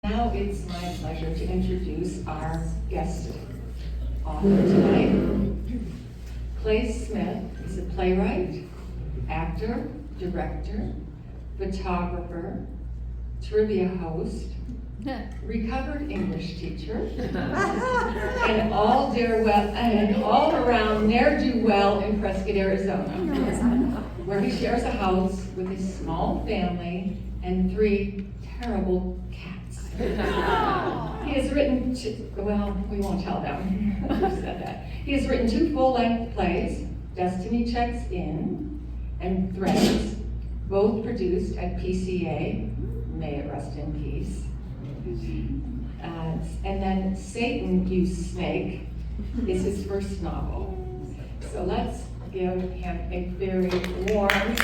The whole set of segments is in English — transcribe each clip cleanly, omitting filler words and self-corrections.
Now it's my pleasure to introduce our guest author tonight. Clay Smith is a playwright, actor, director, photographer, trivia host, recovered English teacher, and all-around ne'er-do-well in Prescott, Arizona, where he shares a house with his small family and 3 terrible cats. He has written, we won't tell them who said that. He has written 2 full-length plays, Destiny Checks In and Threads, both produced at PCA, may it rest in peace. And then Satan, You Snake is his first novel. So let's give him a very warm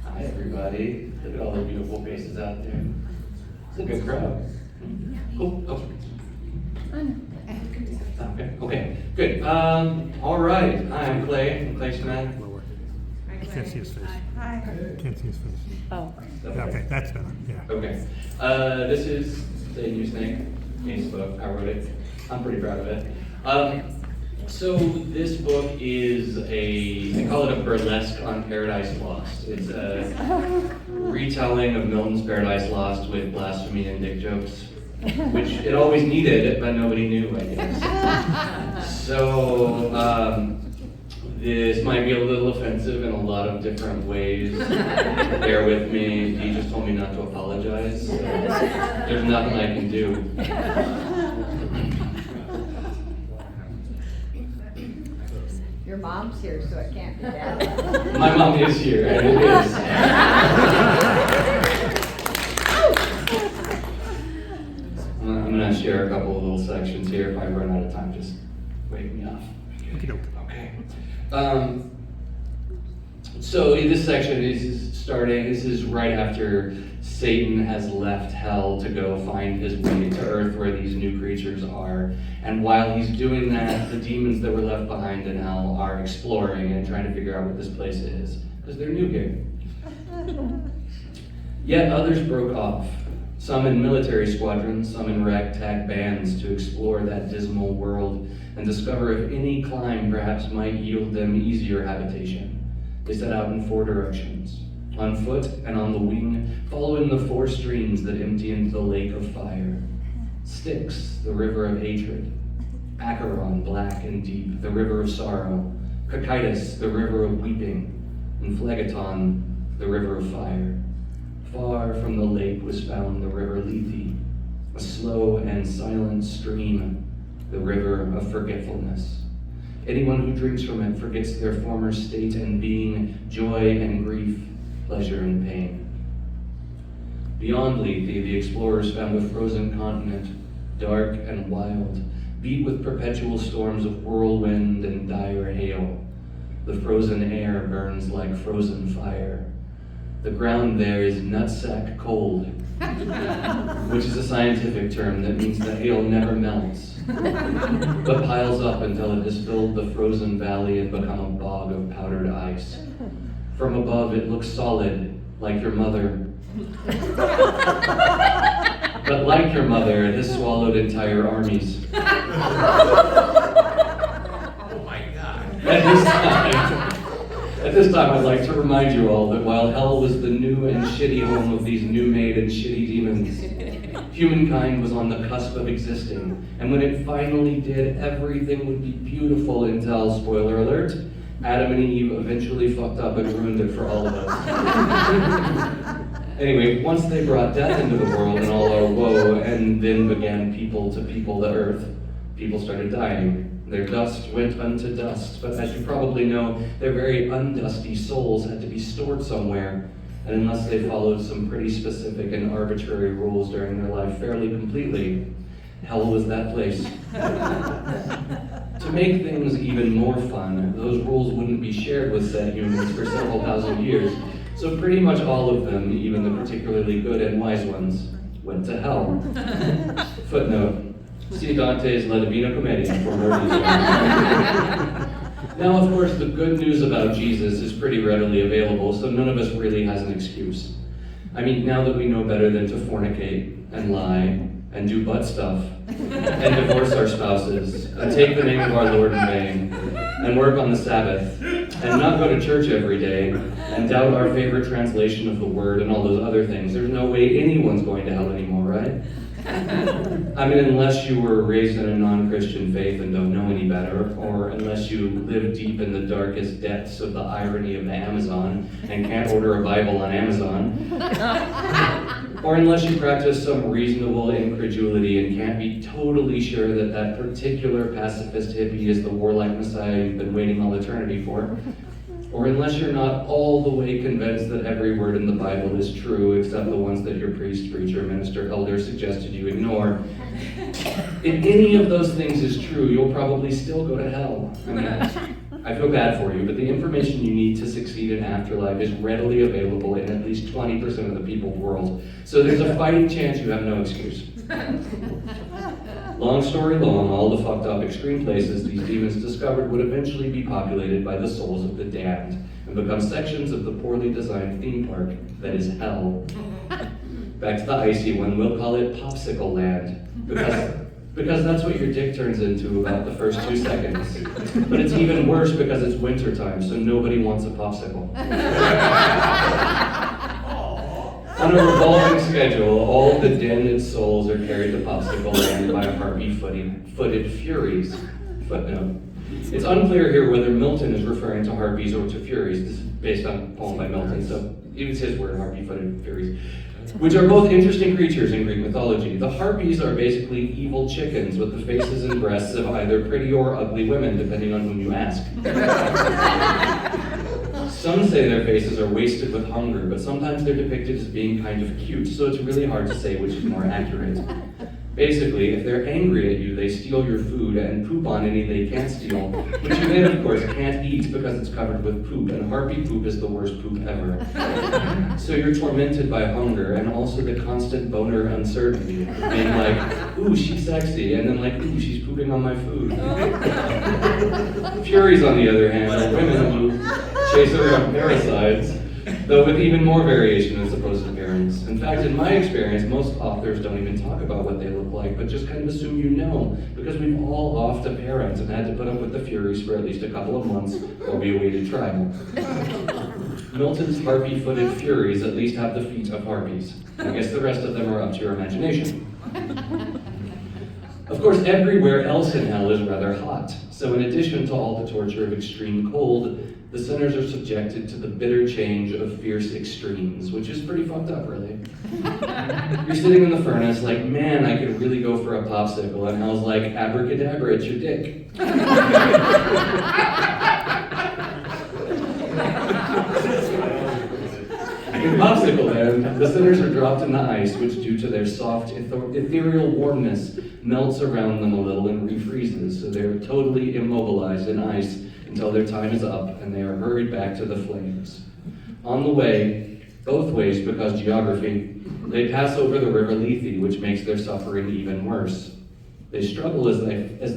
Hi everybody, look at all the beautiful faces out there. It's a good crowd. Oh. Okay, good. All right, hi, I'm Clay. I'm Clay Smith. You can't see his face. Hi. Can't see his face. Oh. Okay, that's better, yeah. Okay. This is Satan, You Snake, Kane's book. I wrote it. I'm pretty proud of it. So this book is I call it a burlesque on Paradise Lost. It's a retelling of Milton's Paradise Lost with blasphemy and dick jokes, which it always needed, but nobody knew, I guess. So this might be a little offensive in a lot of different ways. Bear with me. He just told me not to apologize. So there's nothing I can do. Your mom's here, so it can't be bad. My mom is here, and it is. I'm going to share a couple of little sections here. If I run out of time, just wake me off. Okay. So this section this is right after Satan has left hell to go find his way to earth where these new creatures are. And while he's doing that, the demons that were left behind in hell are exploring and trying to figure out what this place is, because they're new here. Yet others broke off, some in military squadrons, some in ragtag bands, to explore that dismal world and discover if any climb perhaps might yield them easier habitation. They set out in 4 directions, on foot and on the wing, following the 4 streams that empty into the lake of fire. Styx, the river of hatred; Acheron, black and deep, the river of sorrow; Cocytus, the river of weeping; and Phlegethon, the river of fire. Far from the lake was found the river Lethe, a slow and silent stream, the river of forgetfulness. Anyone who drinks from it forgets their former state and being, joy and grief, pleasure and pain. Beyond Lethe, the explorers found a frozen continent, dark and wild, beat with perpetual storms of whirlwind and dire hail. The frozen air burns like frozen fire. The ground there is nutsack cold, which is a scientific term that means the hail never melts, but piles up until it has filled the frozen valley and become a bog of powdered ice. From above, it looks solid, like your mother. But like your mother, it has swallowed entire armies. Oh my God. At this time, I'd like to remind you all that while hell was the new and shitty home of these new-made and shitty demons, humankind was on the cusp of existing. And when it finally did, everything would be beautiful until, spoiler alert, Adam and Eve eventually fucked up and ruined it for all of us. Anyway, once they brought death into the world and all our woe, and then began people to people the earth, people started dying. Their dust went unto dust, but as you probably know, their very undusty souls had to be stored somewhere, and unless they followed some pretty specific and arbitrary rules during their life fairly completely, hell was that place. To make things even more fun, those rules wouldn't be shared with said humans for several thousand years, so pretty much all of them, even the particularly good and wise ones, went to hell. Footnote, see Dante's La Divina Commedia for more details. Now, of course, the good news about Jesus is pretty readily available, so none of us really has an excuse. I mean, now that we know better than to fornicate and lie and do butt stuff and divorce our spouses and take the name of our Lord in vain and work on the Sabbath and not go to church every day and doubt our favorite translation of the word and all those other things, there's no way anyone's going to hell anymore, right? I mean, unless you were raised in a non-Christian faith and don't know any better, or unless you live deep in the darkest depths of the irony of the Amazon and can't order a Bible on Amazon, or unless you practice some reasonable incredulity and can't be totally sure that that particular pacifist hippie is the warlike messiah you've been waiting all eternity for, or unless you're not all the way convinced that every word in the Bible is true except the ones that your priest, preacher, minister, elder suggested you ignore. If any of those things is true, you'll probably still go to hell. I mean, I feel bad for you, but the information you need to succeed in afterlife is readily available in at least 20% of the people's world. So there's a fighting chance you have no excuse. Long story long, all the fucked up extreme places these demons discovered would eventually be populated by the souls of the damned and become sections of the poorly designed theme park that is hell. Back to the icy one, we'll call it Popsicle Land, because that's what your dick turns into about the first 2 seconds. But it's even worse because it's wintertime, so nobody wants a popsicle. On a revolving schedule, all the damned souls are carried to Popsicle Land by harpy-footed furies. Footnote. It's unclear here whether Milton is referring to harpies or to furies. This is based on a poem by Milton, so it was his word, harpy-footed furies, which are both interesting creatures in Greek mythology. The harpies are basically evil chickens with the faces and breasts of either pretty or ugly women, depending on whom you ask. Some say their faces are wasted with hunger, but sometimes they're depicted as being kind of cute, so it's really hard to say which is more accurate. Basically, if they're angry at you, they steal your food and poop on any they can't steal, which you then, of course, can't eat because it's covered with poop, and harpy poop is the worst poop ever. So you're tormented by hunger and also the constant boner uncertainty, being like, ooh, she's sexy, and then like, ooh, she's pooping on my food. Furies, on the other hand, are women who chase around parasites, though with even more variation in supposed appearance. In fact, in my experience, most authors don't even talk about what they look like, but just kind of assume you know, because we've all offed a parent and had to put up with the Furies for at least a couple of months while we awaited trial. Milton's harpy-footed Furies at least have the feet of harpies. I guess the rest of them are up to your imagination. Of course, everywhere else in hell is rather hot, so in addition to all the torture of extreme cold, the sinners are subjected to the bitter change of fierce extremes, which is pretty fucked up, really. You're sitting in the furnace like, man, I could really go for a popsicle, and hell's like, abracadabra, it's your dick. In Popsicle Land, the sinners are dropped in the ice, which due to their soft, ethereal warmness, melts around them a little and refreezes, so they're totally immobilized in ice until their time is up and they are hurried back to the flames. On the way, both ways because geography, they pass over the river Lethe, which makes their suffering even worse. They struggle as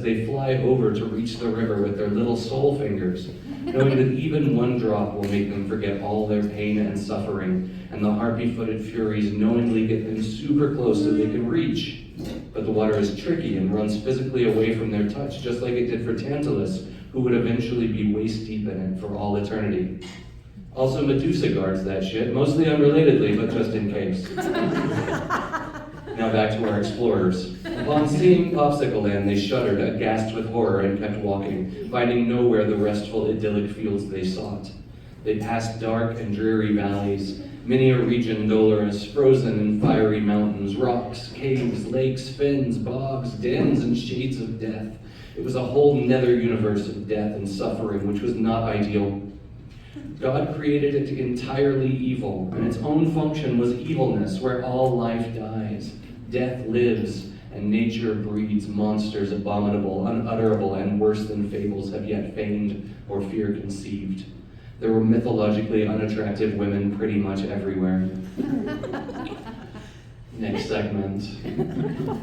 they fly over to reach the river with their little soul fingers, knowing that even one drop will make them forget all their pain and suffering, and the harpy-footed Furies knowingly get them super close so they can reach. But the water is tricky and runs physically away from their touch, just like it did for Tantalus, who would eventually be waist-deep in it for all eternity. Also, Medusa guards that shit, mostly unrelatedly, but just in case. Now back to our explorers. Upon seeing Popsicle Land, they shuddered, aghast with horror, and kept walking, finding nowhere the restful, idyllic fields they sought. They passed dark and dreary valleys, many a region dolorous, frozen in fiery mountains, rocks, caves, lakes, fens, bogs, dens, and shades of death. It was a whole nether universe of death and suffering, which was not ideal. God created it entirely evil, and its own function was evilness, where all life dies, death lives, and nature breeds monsters abominable, unutterable, and worse than fables have yet feigned or fear conceived. There were mythologically unattractive women pretty much everywhere. next segment.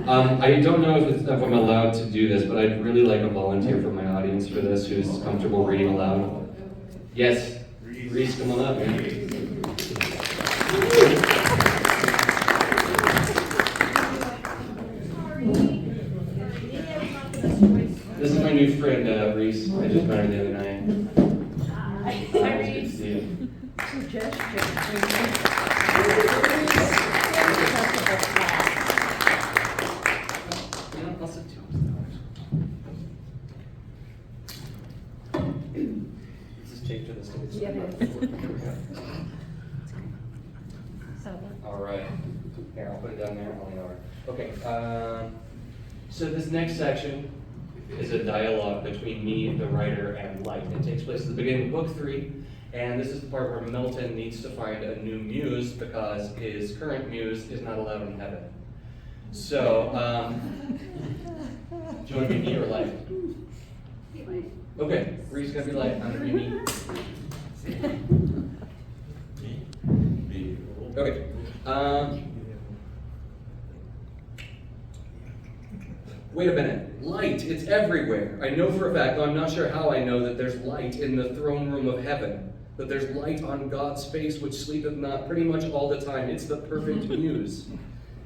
I don't know if I'm allowed to do this, but I'd really like a volunteer from my audience for this who's comfortable reading aloud. Yes, Reese, come on up, man. This is my new friend, Reese. I just met her the other night. Hi, It's good to Reese. see you. I'll sit down. This is taped to the stage. Yeah, it is. All right. Here, I'll put it down there. I'll lean over. Okay. So this next section is a dialogue between me, the writer, and Light. It takes place at the beginning of book 3, and this is the part where Milton needs to find a new muse because his current muse is not allowed in heaven. So, do you want to be me or Light? Okay, Reese's gonna be Light. I'm gonna be me. Okay. Wait a minute. Light, it's everywhere. I know for a fact, though I'm not sure how I know that there's light in the throne room of heaven. That there's light on God's face which sleepeth not pretty much all the time. It's the perfect muse.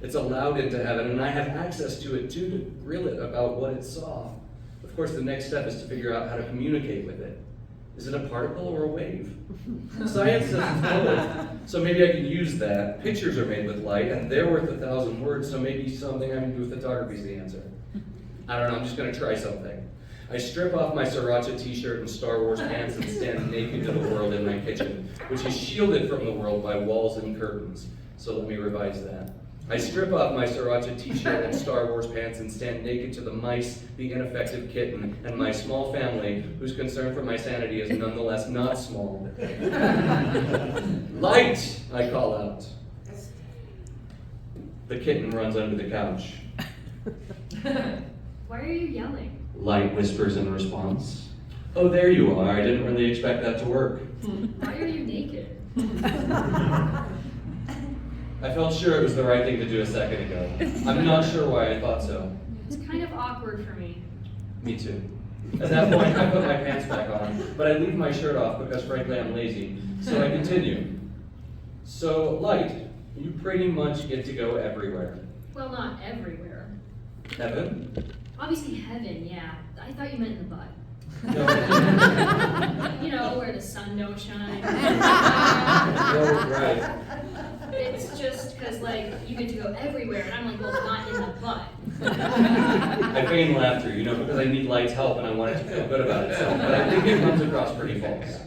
It's allowed into heaven, and I have access to it too to grill it about what it saw. Of course, the next step is to figure out how to communicate with it. Is it a particle or a wave? Science says it's both, so maybe I can use that. Pictures are made with light, and they're worth 1,000 words, so maybe something having to do with photography is the answer. I don't know, I'm just gonna try something. I strip off my Sriracha t-shirt and Star Wars pants and stand naked to the world in my kitchen, which is shielded from the world by walls and curtains. So let me revise that. I strip off my Sriracha t-shirt and Star Wars pants and stand naked to the mice, the ineffective kitten, and my small family, whose concern for my sanity is nonetheless not small. Light, I call out. The kitten runs under the couch. Why are you yelling? Light whispers in response. Oh, there you are. I didn't really expect that to work. Why are you naked? I felt sure it was the right thing to do a second ago. I'm not sure why I thought so. It's kind of awkward for me. Me too. At that point, I put my pants back on, but I leave my shirt off because frankly I'm lazy. So I continue. So, Light, you pretty much get to go everywhere. Well, not everywhere. Heaven? Obviously heaven, yeah. I thought you meant in the butt. No. You know, where the sun don't shine. Oh, right. It's just because, like, you get to go everywhere, and I'm like, well, not in the butt. I feign laughter, you know, because I need Light's help and I want it to feel good about itself, but I think it comes across pretty false.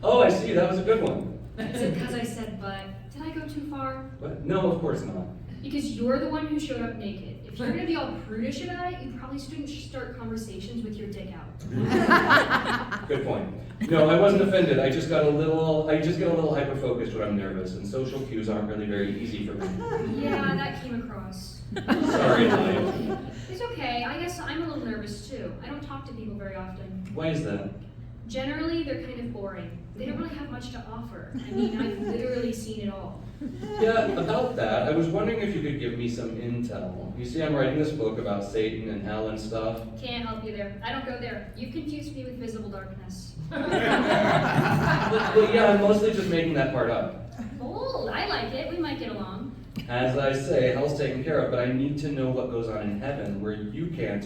Oh, I see, that was a good one. Is it because I said butt? Did I go too far? What? No, of course not. Because you're the one who showed up naked. If you're gonna be all prudish about it, you probably shouldn't start conversations with your dick out. Good point. No, I wasn't offended. I just get a little hyper-focused when I'm nervous, and social cues aren't really very easy for me. Yeah, that came across. Sorry, Light. It's okay. I guess I'm a little nervous too. I don't talk to people very often. Why is that? Generally, they're kind of boring. They don't really have much to offer. I mean, I've literally seen it all. Yeah, about that, I was wondering if you could give me some intel. You see, I'm writing this book about Satan and hell and stuff. Can't help you there. I don't go there. You've confused me with visible darkness. But yeah, I'm mostly just making that part up. Bold. I like it. We might get along. As I say, hell's taken care of, but I need to know what goes on in heaven, where you can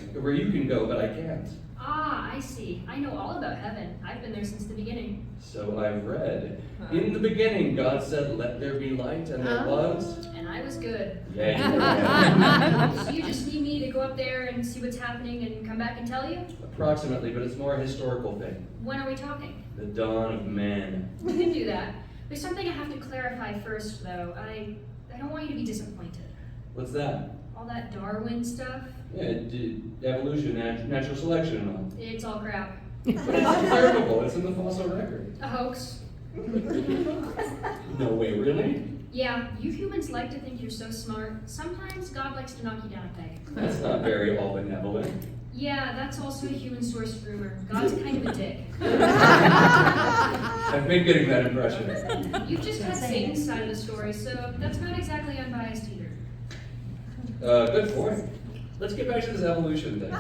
go, but I can't. Ah, I see. I know all about heaven. I've been there since the beginning. So I've read. In the beginning, God said, "Let there be light," and there was. And I was good. Yeah, you were. So you just need me to go up there and see what's happening and come back and tell you? Approximately, but it's more a historical thing. When are we talking? The dawn of man. We can do that. There's something I have to clarify first, though. I don't want you to be disappointed. What's that? All that Darwin stuff, Yeah, evolution, natural selection and all. it's all crap. But it's observable, it's in the fossil record. A hoax. No way, really? Yeah, you humans like to think you're so smart. Sometimes God likes to knock you down a peg. That's not very all benevolent. Yeah, that's also a human-sourced rumor. God's kind of a dick. I've been getting that impression. You've just had Satan's side of the story, so that's not exactly unbiased either. Good point. Let's get back to this evolution thing.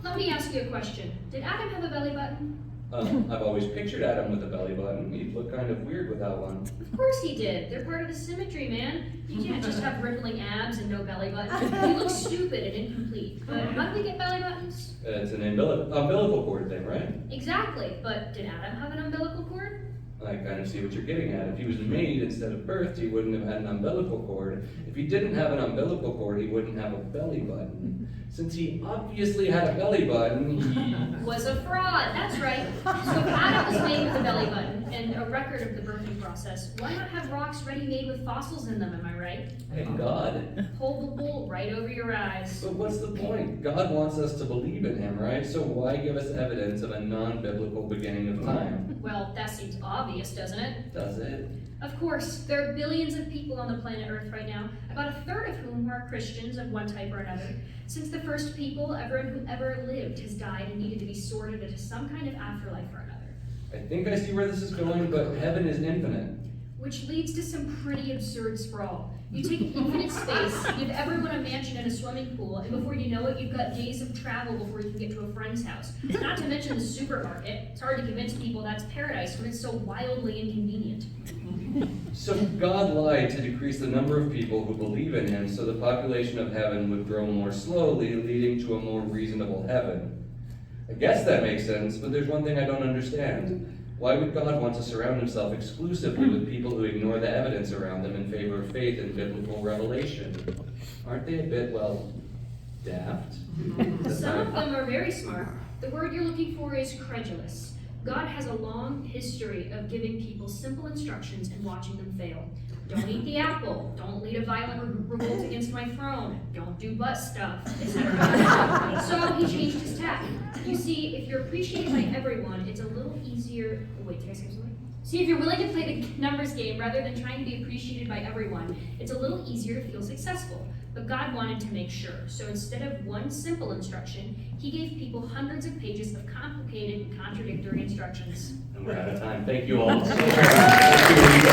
Let me ask you a question. Did Adam have a belly button? I've always pictured Adam with a belly button. He'd look kind of weird without one. Of course he did. They're part of the symmetry, man. You can't just have rippling abs and no belly button. You look stupid and incomplete. But how do we get belly buttons? It's an umbilical cord thing, right? Exactly. But did Adam have an umbilical cord? I kind of see what you're getting at. If he was made instead of birthed, he wouldn't have had an umbilical cord. If he didn't have an umbilical cord, he wouldn't have a belly button. Since he obviously had a belly button, he... Was a fraud. That's right. So if Adam was made with a belly button and a record of the birthing process, why not have rocks ready-made with fossils in them, am I right? Hey, God. Hold the bull right over your eyes. But what's the point? God wants us to believe in him, right? So why give us evidence of a non-biblical beginning of time? Well, that seems obvious, doesn't it? Does it? Of course, there are billions of people on the planet Earth right now, about a third of whom are Christians of one type or another. Since the first people who ever lived has died and needed to be sorted into some kind of afterlife or another. I think I see where this is going, but heaven is infinite. Which leads to some pretty absurd sprawl. You take infinite space, give everyone a mansion and a swimming pool, and before you know it, you've got days of travel before you can get to a friend's house. Not to mention the supermarket. It's hard to convince people that's paradise when it's so wildly inconvenient. So God lied to decrease the number of people who believe in him so the population of heaven would grow more slowly, leading to a more reasonable heaven. I guess that makes sense, but there's one thing I don't understand. Why would God want to surround himself exclusively with people who ignore the evidence around them in favor of faith in biblical revelation? Aren't they a bit, well, daft? Some of them are very smart. The word you're looking for is credulous. God has a long history of giving people simple instructions and watching them fail. Don't eat the apple. Don't lead a violent revolt against my throne. Don't do butt stuff, etc. So he changed his tack. You see, if you're appreciated by everyone, it's a little easier. Wait, did I say something? See, if you're willing to play the numbers game rather than trying to be appreciated by everyone, it's a little easier to feel successful. But God wanted to make sure. So instead of one simple instruction, he gave people hundreds of pages of complicated and contradictory instructions. And we're out of time. Thank you all so much. Thank you.